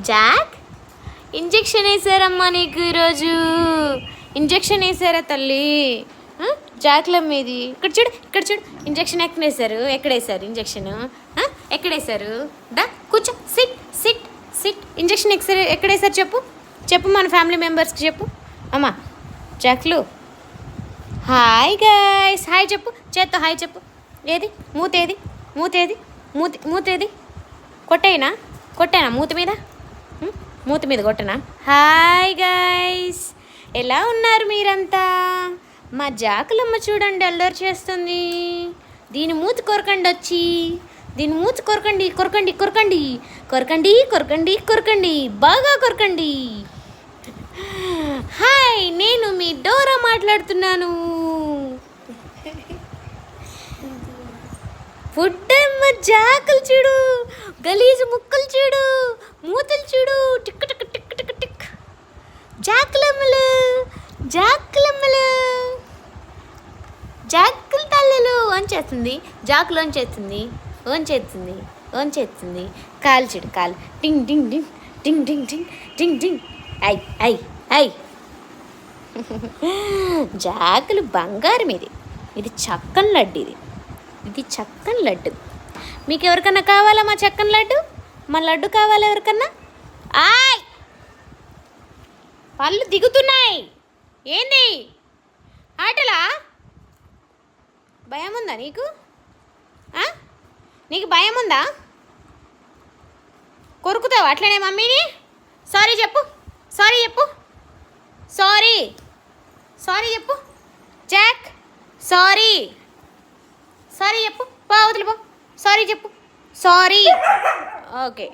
Jack injection వేసారమ్మా నీకు ఈరోజు. Injection వేసారా తల్లి? జాక్ల మీది ఇక్కడ చూడు, ఇక్కడ చూడు. ఇంజెక్షన్ ఎక్కడ వేసారు? ఎక్కడ వేసారు ఇంజెక్షన్? ఎక్కడ వేసారు? డా కూర్చో, సిట్ సిట్ సిట్. ఇంజెక్షన్ ఎక్కడ వేసారు చెప్పు, చెప్పు మన ఫ్యామిలీ మెంబర్స్కి చెప్పు. అమ్మా జాక్లు హాయ్ గాయ్స్, హాయ్ చెప్పు, చేత్తో హాయ్ చెప్పు. ఏది మూతేది? మూతేది? మూతేది? కొట్టేనా? కొట్టానా మూత మీద? మూత మీద కొట్టనా? హాయ్ గాయ్స్, ఎలా ఉన్నారు మీరంతా? మా జాకులమ్మ చూడండి అల్లరి చేస్తుంది. దీని మూతి కొరకండి వచ్చి, దీని మూతి కొరకండి కొరకండి కొరకండి కొరకండి కొరకండి కొరకండి, బాగా కొరకండి. హాయ్, నేను మీ డోరా మాట్లాడుతున్నాను. ఫుడ్ అమ్మ, జాకులు చూడు, గలీజు ముక్కలు చూడు, మూతలు చూడు, tick tick tick tick tick. జాకులమ్మలు, జాకులమ్మలు, జాకుల తల్లలు ఆన్ చేస్తుంది, జాకులు ఆన్ చేస్తుంది, ఆన్ చేస్తుంది, ఆన్ చేస్తుంది. కాలు చూడు, కాలు టింగ్ టింగ్ టింగ్ టింగ్ టింగ్ టింగ్ టింగ్ టింగ్. I I I. జాకులు బంగారం. ఇది చక్కని లడ్డు. ఇది చక్కని లడ్డు. మీకు ఎవరికన్నా కావాలా మా చక్కని లడ్డు? మా లడ్డు కావాలా ఎవరికన్నా? ఆయ్, పళ్ళు దిగుతున్నాయి. ఏంది ఆటలా? భయం ఉందా నీకు? నీకు భయం ఉందా? కొరుకుతావు అట్లనే మమ్మీని? సారీ చెప్పు, సారీ చెప్పు, సారీ, సారీ చెప్పు జాక్, సారీ, సారీ చెప్పు. పో అవతల పో, సారీ చెప్పు, సారీ. ఓకే.